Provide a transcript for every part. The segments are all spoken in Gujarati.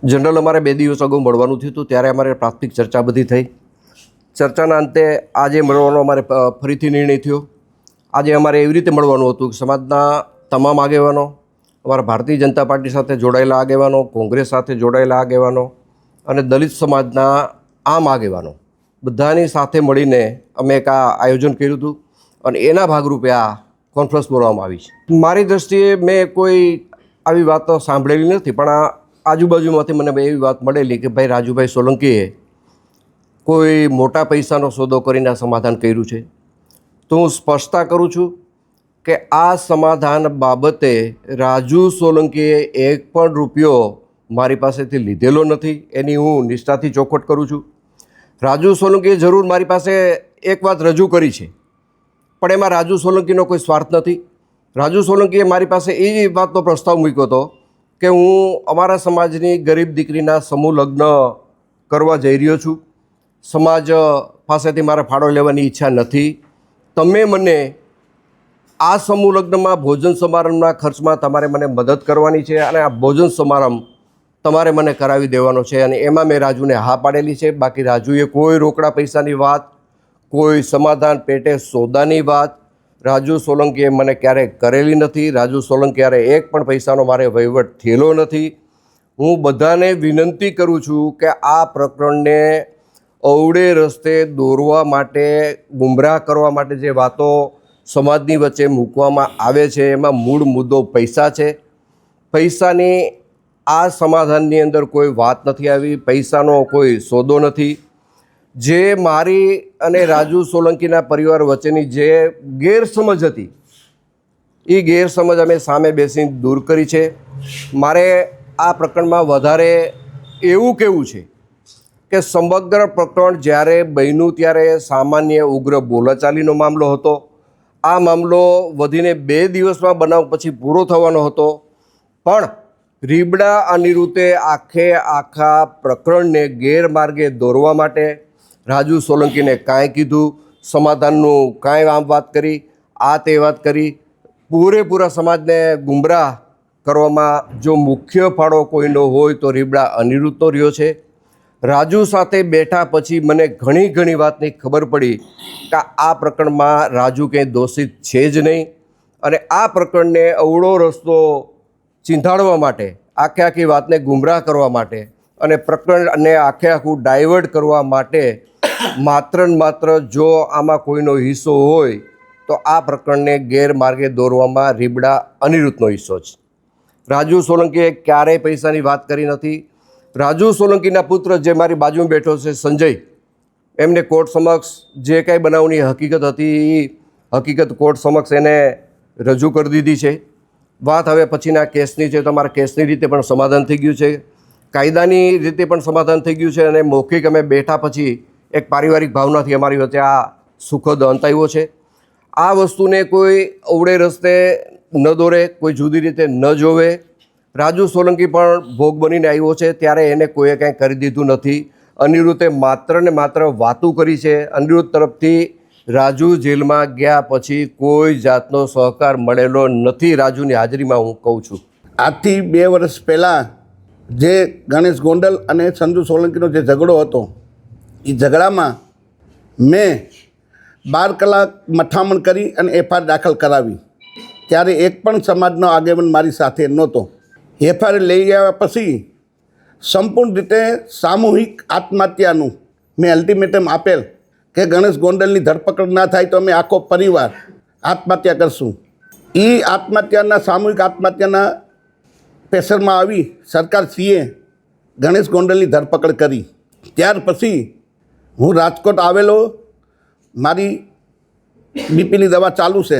જનરલ અમારે 2 દિવસ અગાઉ મળવાનું થયું હતું, ત્યારે અમારે પ્રાથમિક ચર્ચા બધી થઈ. ચર્ચાના અંતે આજે મળવાનો અમારે ફરીથી નિર્ણય થયો. આજે અમારે એવી રીતે મળવાનું હતું કે સમાજના તમામ આગેવાનો, અમારા ભારતીય જનતા પાર્ટી સાથે જોડાયેલા આગેવાનો, કોંગ્રેસ સાથે જોડાયેલા આગેવાનો અને દલિત સમાજના આમ આગેવાનો બધાની સાથે મળીને અમે એક આ આયોજન કર્યું હતું અને એના ભાગરૂપે આ કોન્ફરન્સ બોલાવવામાં આવી છે. મારી દૃષ્ટિએ મેં કોઈ આવી વાતો સાંભળેલી નથી, પણ આ આજુબાજુમાંથી મને એવી વાત મળેલી કે ભાઈ રાજુભાઈ સોલંકીએ કોઈ મોટા પૈસાનો સોદો કરીને આ સમાધાન કર્યું છે. તો હું સ્પષ્ટતા કરું છું કે આ સમાધાન બાબતે રાજુ સોલંકીએ એક પણ રૂપિયો મારી પાસેથી લીધેલો નથી. એની હું નિષ્ઠાથી ચોખવટ કરું છું. રાજુ સોલંકીએ જરૂર મારી પાસે એક વાત રજૂ કરી છે, પણ એમાં રાજુ સોલંકીનો કોઈ સ્વાર્થ નથી. રાજુ સોલંકીએ મારી પાસે એ વાતનો પ્રસ્તાવ મૂક્યો હતો કે હું અમારા સમાજની ગરીબ દીકરીના સમૂહ લગ્ન કરવા જઈ રહ્યો છું. સમાજ પાસેથી મારે ફાળો લેવાની ઈચ્છા નથી. તમે મને આ સમૂહ લગ્નમાં ભોજન સમારંભના ખર્ચમાં તમારે મને મદદ કરવાની છે અને આ ભોજન સમારંભ તમારે મને કરાવી દેવાનો છે. અને એમાં મેં રાજુને હા પાડેલી છે. બાકી રાજુએ કોઈ રોકડા પૈસાની વાત, કોઈ સમાધાન પેટે સોદાની વાત રાજુ સોલંકીએ મને ક્યારેય કરેલી નથી. રાજુ સોલંકીએ એક પણ પૈસાનો મારે વહીવટ થયેલો નથી. હું બધાને વિનંતી કરું છું કે આ પ્રકરણને અવળે રસ્તે દોરવા માટે, ગુમરાહ કરવા માટે જે વાતો સમાજની વચ્ચે મૂકવામાં આવે છે એમાં મૂળ મુદ્દો પૈસા છે. પૈસાની આ સમાધાનની અંદર કોઈ વાત નથી આવી. પૈસાનો કોઈ સોદો નથી. જે મારી અને રાજુ સોલંકીના પરિવાર વચ્ચેની જે ગેરસમજ હતી એ ગેરસમજ અમે સામે બેસીને દૂર કરી છે. મારે આ પ્રકરણમાં વધારે એવું કહેવું છે કે સમગ્ર પ્રકરણ જ્યારે બન્યું ત્યારે સામાન્ય ઉગ્ર બોલાચાલીનો મામલો હતો. આ મામલો વધીને 2 દિવસમાં બનાવ પછી પૂરો થવાનો હતો, પણ રીબડા અનિરુદ્ધે આખા પ્રકરણને ગેરમાર્ગે દોરવા માટે રાજુ સોલંકીને કાંઈ કીધું, સમાધાનનું કાંઈ આમ વાત કરી, આ તે વાત કરી, પૂરેપૂરા સમાજને ગુમરાહ કરવામાં જો મુખ્ય ફાળો કોઈનો હોય તો રીબડા અનિરુદ્ધનો રહ્યો છે. રાજુ સાથે બેઠા પછી મને ઘણી વાતની ખબર પડી કે આ પ્રકરણમાં રાજુ કંઈ દોષિત છે જ નહીં. અને આ પ્રકરણને અવળો રસ્તો ચીંધાડવા માટે, આખી વાતને ગુમરાહ કરવા માટે અને પ્રકરણને આખું ડાયવર્ટ કરવા માટે માત્ર ને માત્ર જો આમાં કોઈનો હિસ્સો હોય તો આ પ્રકરણને ગેરમાર્ગે દોરવામાં રીબડા અનિરુદ્ધનો હિસ્સો છે. રાજુ સોલંકીએ ક્યારેય પૈસાની વાત કરી નથી. રાજુ સોલંકીના પુત્ર જે મારી બાજુમાં બેઠો છે સંજય, એમને કોર્ટ સમક્ષ જે કાંઈ બનાવની હકીકત હતી એ હકીકત કોર્ટ સમક્ષ એને રજૂ કરી દીધી છે. વાત હવે પછીના કેસની છે. તમારા કેસની રીતે પણ સમાધાન થઈ ગયું છે, કાયદાની રીતે પણ સમાધાન થઈ ગયું છે અને મૌખિક અમે બેઠા પછી એક પારિવારિક ભાવનાથી અમારી વચ્ચે આ સુખદ અંત આવ્યો છે. આ વસ્તુને કોઈ અવળે રસ્તે ન દોરે, કોઈ જુદી રીતે ન જોવે. રાજુ સોલંકી પણ ભોગ બનીને આવ્યો છે ત્યારે એને કોઈએ કાંઈ કરી દીધું નથી. અનિરુદ્ધે માત્ર ને માત્ર વાતું કરી છે. અનિરુદ્ધ તરફથી રાજુ જેલમાં ગયા પછી કોઈ જાતનો સહકાર મળેલો નથી. રાજુની હાજરીમાં હું કહું છું. આજથી 2 વર્ષ પહેલાં જે ગણેશ ગોંડલ અને સંજુ સોલંકીનો જે ઝઘડો હતો, એ ઝઘડામાં મેં 12 કલાક મથામણ કરી અને એફઆઈઆર દાખલ કરાવી. ત્યારે એક પણ સમાજનો આગેવાન મારી સાથે નહોતો. એફઆઈઆર લઈ આવ્યા પછી સંપૂર્ણ રીતે સામૂહિક આત્મહત્યાનું મેં અલ્ટિમેટમ આપેલ કે ગણેશ ગોંડલની ધરપકડ ના થાય તો અમે આખો પરિવાર આત્મહત્યા કરશું. એ આત્મહત્યાના સામૂહિક આત્મહત્યાના પ્રેશરમાં આવી સરકારશ્રીએ ગણેશ ગોંડલની ધરપકડ કરી. ત્યાર પછી હું રાજકોટ આવેલો. મારી બીપીની દવા ચાલુ છે.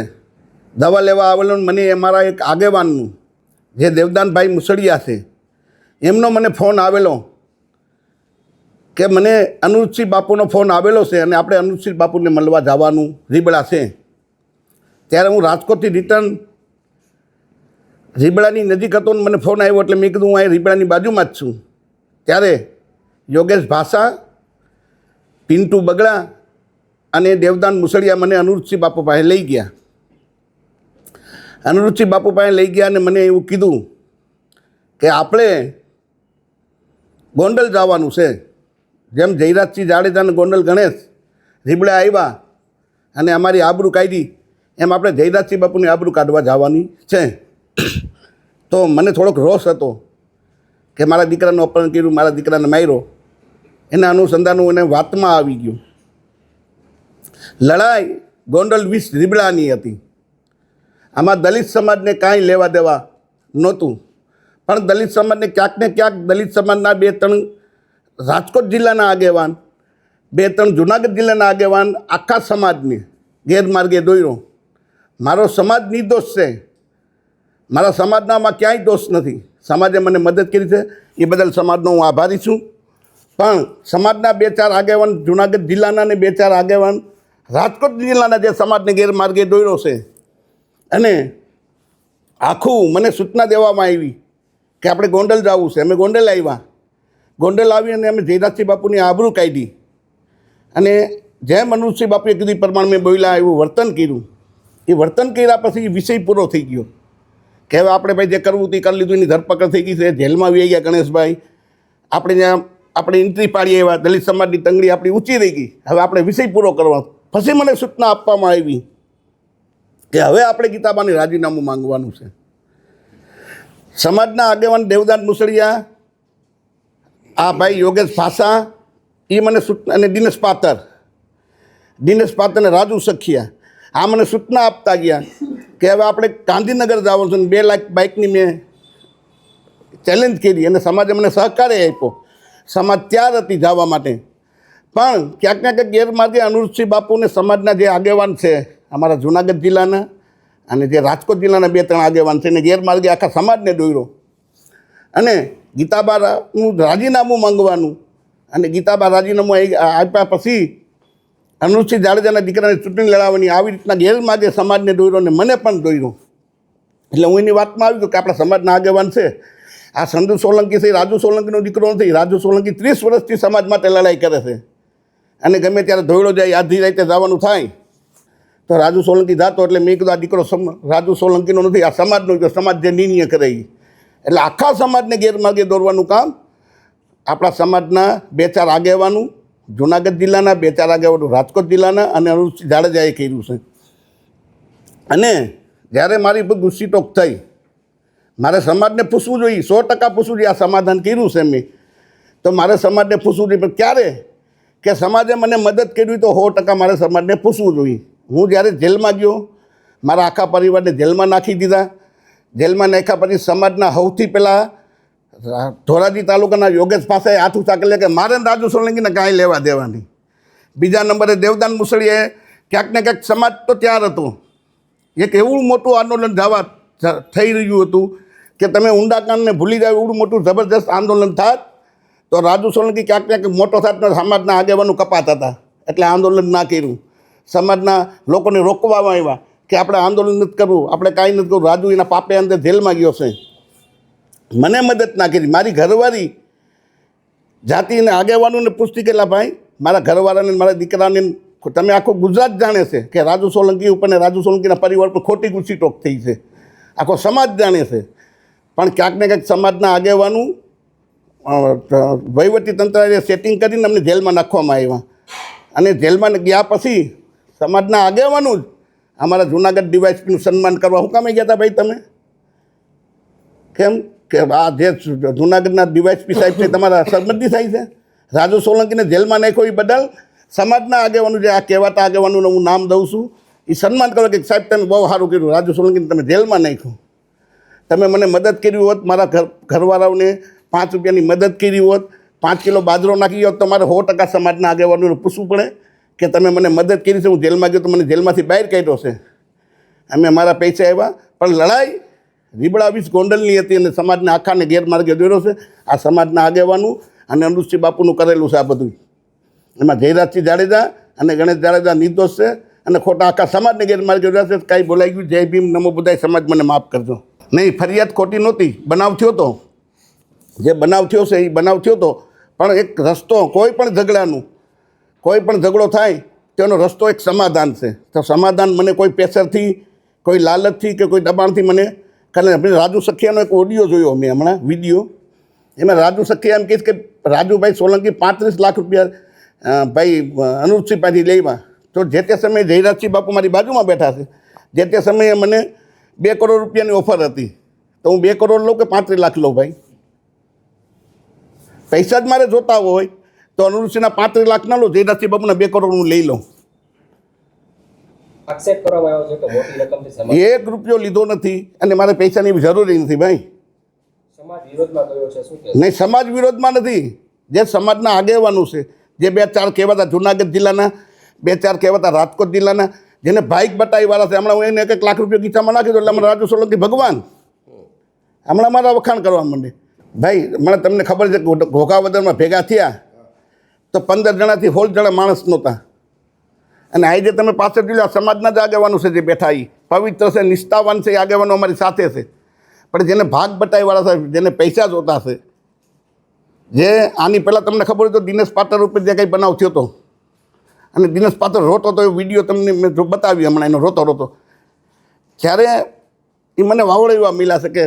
દવા લેવા આવેલો. મને અમારા એક આગેવાનનું જે દેવદાનભાઈ મુસળિયા છે, એમનો મને ફોન આવેલો કે મને અનુજસિંહ બાપુનો ફોન આવેલો છે અને આપણે અનુજસિંહ બાપુને મળવા જવાનું રીબડા છે. ત્યારે હું રાજકોટથી રિટર્ન રીબડાની નજીક હતો ને મને ફોન આવ્યો એટલે મેં કીધું હું અહીં રીબડાની બાજુમાં જ છું. ત્યારે યોગેશ ભાષા, પિન્ટુ બગડા અને દેવદાન મુસળિયા મને અનુજસિંહ બાપુ પાસે લઈ ગયા. અનિરુદ્ધસિંહ બાપુ પાસે લઈ ગયા અને મને એવું કીધું કે આપણે ગોંડલ જવાનું છે. જેમ જયરાજસિંહ જાડેજા અને ગોંડલ ગણેશ રીબડા આવ્યા અને અમારી આબરૂ કાઢી, એમ આપણે જયરાજસિંહ બાપુની આબરૂ કાઢવા જવાની છે. તો મને થોડોક રોષ હતો કે મારા દીકરાનું અપહરણ કર્યું, મારા દીકરાને માર્યો. એના અનુસંધાનું એને વાતમાં આવી ગયું. લડાઈ ગોંડલ 20 રીબડાની હતી. આમાં દલિત સમાજને કાંઈ લેવા દેવા નહોતું. પણ દલિત સમાજને ક્યાંક ને ક્યાંક દલિત સમાજના 2-3 રાજકોટ જિલ્લાના આગેવાન, 2-3 જુનાગઢ જિલ્લાના આગેવાન આખા સમાજને ગેરમાર્ગે દોર્યો. મારો સમાજ નિર્દોષ છે, મારા સમાજનામાં ક્યાંય દોષ નથી. સમાજે મને મદદ કરી છે, એ બદલ સમાજનો હું આભારી છું. પણ સમાજના 2-4 આગેવાન જુનાગઢ જિલ્લાના ને 2-4 આગેવાન રાજકોટ જિલ્લાના જે સમાજને ગેરમાર્ગે દોર્યો છે, અને આખું મને સૂચના દેવામાં આવી કે આપણે ગોંડલ જવું છે. અમે ગોંડલ આવ્યા. ગોંડલ આવી અને અમે જયરાજસિંહ બાપુની આબરૂ કાઢી અને જેમ મનુષ્ય બાપુએ કીધું પ્રમાણે મેં બોલ્યા એવું વર્તન કર્યું. એ વર્તન કર્યા પછી વિષય પૂરો થઈ ગયો કે હવે આપણે ભાઈ જે કરવું તે કરી લીધું. એની ધરપકડ થઈ ગઈ છે, જેલમાં આવી ગયા ગણેશભાઈ. આપણે ત્યાં આપણે એન્ટ્રી પાડીએ એવા દલિત સમાજની તંગડી આપણી ઊંચી રહી ગઈ. હવે આપણે વિષય પૂરો કરવાનો. પછી મને સૂચના આપવામાં આવી કે હવે આપણે ગીતાબાને રાજીનામું માંગવાનું છે. સમાજના આગેવાન દેવદાન મુસળિયા, આ ભાઈ યોગેશ ભાષા, એ મને સૂચના, અને દિનેશ પાત્ર અને રાજુ સખિયા, આ મને સૂચના આપતા ગયા કે હવે આપણે ગાંધીનગર જવાનું છે. 2 લાખ બાઇકની મેં ચેલેન્જ કરી અને સમાજે મને સહકારે આપ્યો. સમાજ તૈયાર હતી જવા માટે. પણ ક્યાંક ને ક્યાંક ગેરમાર્ગે અનુરૂપસિંહ બાપુને સમાજના જે આગેવાન છે, અમારા જુનાગઢ જિલ્લાના અને જે રાજકોટ જિલ્લાના 2-3 આગેવાન છે, એને ગેરમાર્ગે આખા સમાજને દોર્યો. અને ગીતાબાનું રાજીનામું માંગવાનું, અને ગીતાબા રાજીનામું આપ્યા પછી અનુરૂપસિંહ જાડેજાના દીકરાને ચૂંટણી લડાવવાની, આવી રીતના ગેરમાર્ગે સમાજને દોર્યો અને મને પણ દોર્યો. એટલે હું એની વાતમાં આવી ગયો કે આપણા સમાજના આગેવાન છે. આ સંધુ સોલંકી છે, રાજુ સોલંકીનો દીકરો નથી. રાજુ સોલંકી 30 વર્ષથી સમાજ માટે લડાઈ કરે છે. અને ગમે ત્યારે ધોયડો જાય, આધી રાતે જવાનું થાય તો રાજુ સોલંકી જાતો. એટલે મેં કીધું આ દીકરો રાજુ સોલંકીનો નથી, આ સમાજનો. સમાજ જે નિર્ણય કરે એ. એટલે આખા સમાજને ગેરમાર્ગે દોરવાનું કામ આપણા સમાજના 2-4 આગેવાનું જુનાગઢ જિલ્લાના, 2-4 આગેવાનો રાજકોટ જિલ્લાના અને અનુરૂપસિંહ જાડેજાએ કર્યું છે. અને જ્યારે મારી પર ગુસ્સી ટોક થઈ, મારે સમાજને પૂછવું જોઈએ, 100% પૂછવું જોઈએ. આ સમાધાન કર્યું છે મેં, તો મારે સમાજને પૂછવું જોઈએ. પણ ક્યારે કે સમાજે મને મદદ કરવી તો 100% મારે સમાજને પૂછવું જોઈએ. હું જ્યારે જેલમાં ગયો, મારા આખા પરિવારને જેલમાં નાખી દીધા. જેલમાં નાખ્યા પછી સમાજના સૌથી પહેલાં ધોરાજી તાલુકાના યોગેશ પાસે હાથ ઊંચા કરી કે મારે રાજુ સોલંકીને કાંઈ લેવા દેવા નહીં. બીજા નંબરે દેવદાન મુસળીએ ક્યાંક ને ક્યાંક સમાજ તો ત્યાર હતો. એક એવું મોટું આંદોલન થઈ રહ્યું હતું કે તમે ઊંડાકાંડને ભૂલી જાવ એવું મોટું જબરદસ્ત આંદોલન થાત તો રાજુ સોલંકી ક્યાંક ક્યાંક મોટો થાત ને સમાજના આગેવાનું કપાતા હતા. એટલે આંદોલન ના કર્યું. સમાજના લોકોને રોકવામાં આવ્યા કે આપણે આંદોલન નથી કરવું, આપણે કાંઈ નથી કરવું. રાજુ એના પાપે અંદર જેલમાં ગયો છે. મને મદદ ના કરી. મારી ઘરવાળી જાતિને આગેવાનોને પૂછતી કેટલા ભાઈ મારા ઘરવાળાને, મારા દીકરાને, તમે આખું ગુજરાત જાણે છે કે રાજુ સોલંકી ઉપર ને રાજુ સોલંકીના પરિવાર પર ખોટી ગુસ્સી ટોક થઈ છે. આખો સમાજ જાણે છે. પણ ક્યાંક ને ક્યાંક સમાજના આગેવાનું વહીવટી તંત્રએ સેટિંગ કરીને અમને જેલમાં નાખવામાં આવ્યા. અને જેલમાં ગયા પછી સમાજના આગેવાનું જ અમારા જૂનાગઢ ડીવાયએસપીનું સન્માન કરવા હું કામે ગયા હતા ભાઈ તમે? કેમ કે આ જે જૂનાગઢના ડીવાયએસપી સાહેબ છે તમારા સંબંધી થાય છે. રાજુ સોલંકીને જેલમાં નાખ્યો એ બદલ સમાજના આગેવાનું, જે આ કહેવાતા આગેવાનોને હું નામ દઉં છું, એ સન્માન કરો કે સાહેબ તમે બહુ સારું કર્યું, રાજુ સોલંકીને તમે જેલમાં નાખ્યું. તમે મને મદદ કરી હોત, મારા ઘરવાળાઓને 5 રૂપિયાની મદદ કરી હોત, 5 કિલો બાજરો નાખી હોત, તો મારે 100% સમાજના આગેવાનોને પૂછવું પડે કે તમે મને મદદ કરી છે. હું જેલમાં ગયો તો મને જેલમાંથી બહાર કાઢ્યો છે. અમે મારા પૈસા આવ્યા. પણ લડાઈ રીબડા 20 ગોંડલની હતી અને સમાજને આખાને ગેરમાર્ગે દોર્યો છે. આ સમાજના આગેવાનું અને અનુરૂપસિંહ બાપુનું કરેલું છે આ બધું. એમાં જયરાજસિંહ જાડેજા અને ગણેશ જાડેજા નિર્દોષ છે અને ખોટા આખા સમાજને ગેરમાર્ગે દોર્યા છે. કાંઈ બોલાઈ ગયું, જય ભીમ, નમો બુદ્ધાય, સમાજ મને માફ કરજો. નહીં, ફરિયાદ ખોટી નહોતી. બનાવ થયો તો, જે બનાવ થયો છે એ બનાવ થયો તો. પણ એક રસ્તો, કોઈ પણ ઝઘડાનું, કોઈ પણ ઝઘડો થાય તેનો રસ્તો એક સમાધાન છે. તો સમાધાન મને કોઈ પ્રેશરથી, કોઈ લાલચથી કે કોઈ દબાણથી મને કારણ રાજુ સખિયાનો એક ઓડિયો જોયો મેં હમણાં, વિડીયો, એમાં રાજુ સખી એમ કહીશ કે રાજુભાઈ સોલંકી 35 લાખ રૂપિયા ભાઈ અનુપસિંહ પાસેથી લેવા, તો જે તે સમયે જયરાજસિંહ બાપુ મારી બાજુમાં બેઠા છે, જે તે સમયે મને 2 કરોડ રૂપિયાની ઓફર હતી, તો હું 2 કરોડ લઉં કે 35 લાખ લઉં? ભાઈ પૈસા જ મારે જોતા હોય તો અનુપસિંહના 35 લાખ ના લો, જયરાજસિંહ બાપુના 2 કરોડ હું લઈ લઉં. આક્ષેપ કરવામાં આવ્યો છે કે મોટી રકમથી સમાજ 1 રૂપિયો લીધો નથી અને મારે પૈસાની જરૂરી નથી. ભાઈ વિરોધમાં ગયો છે, શું કહે? નહીં, સમાજ વિરોધમાં નથી. જે સમાજના આગેવાનો છે, જે 2-4 કહેવાતા જુનાગઢ જિલ્લાના, 2-4 કહેવાતા રાજકોટ જિલ્લાના, જેને બાઇક બતાવીવાળા છે, હમણાં હું એને 1 લાખ રૂપિયા ગીતામાં નાખી દો એટલે હમણાં રાજુ સોલંકી ભગવાન હમણાં મારા વખાણ કરવા માંડે. ભાઈ મને તમને ખબર છે કે ઘોઘાવદરમાં ભેગા થયા તો 15 જણાથી 16 જણા માણસ નહોતા, અને આજે તમે પાછળ જોયું સમાજના જ આગેવાનો છે જે બેઠા, એ પવિત્ર છે, નિષ્ઠાવાન છે, એ આગેવાનો અમારી સાથે છે. પણ જેને ભાગ બતાવીવાળા છે, જેને પૈસા જોતા છે, જે આની પહેલાં તમને ખબર હોય તો દિનેશ પાટર ઉપર જે કંઈ બનાવ થયો હતો, અને દિનેશ પાત્ર રોતો હતો, એ વિડીયો તમને મેં બતાવી હમણાં, એનો રોતો જ્યારે એ મને વાવડેવા મળ્યા છે કે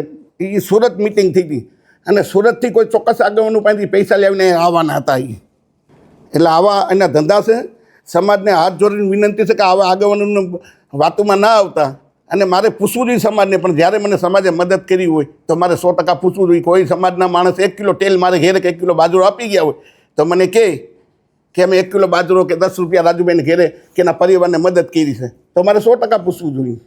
એ સુરત મિટિંગ થઈ હતી અને સુરતથી કોઈ ચોક્કસ આગેવાનું પાસેથી પૈસા લાવીને આવવાના હતા. એ એટલે આવા એના ધંધા છે. સમાજને હાથ જોડીને વિનંતી છે કે આવા આગેવાનોને વાતોમાં ના આવતા, અને મારે પૂછવું જોઈએ સમાજને. પણ જ્યારે મને સમાજે મદદ કરી હોય તો મારે 100% પૂછવું જોઈએ. કોઈ સમાજના માણસ 1 કિલો તેલ મારે ઘેરે કે 1 કિલો બાજરો આપી ગયા હોય તો મને કહે કે અમે 1 કિલો બાજરો કે 10 રૂપિયા રાજુભાઈને ઘેરે કે એના પરિવારને મદદ કરી છે, તો મારે 100% પૂછવું જોઈએ.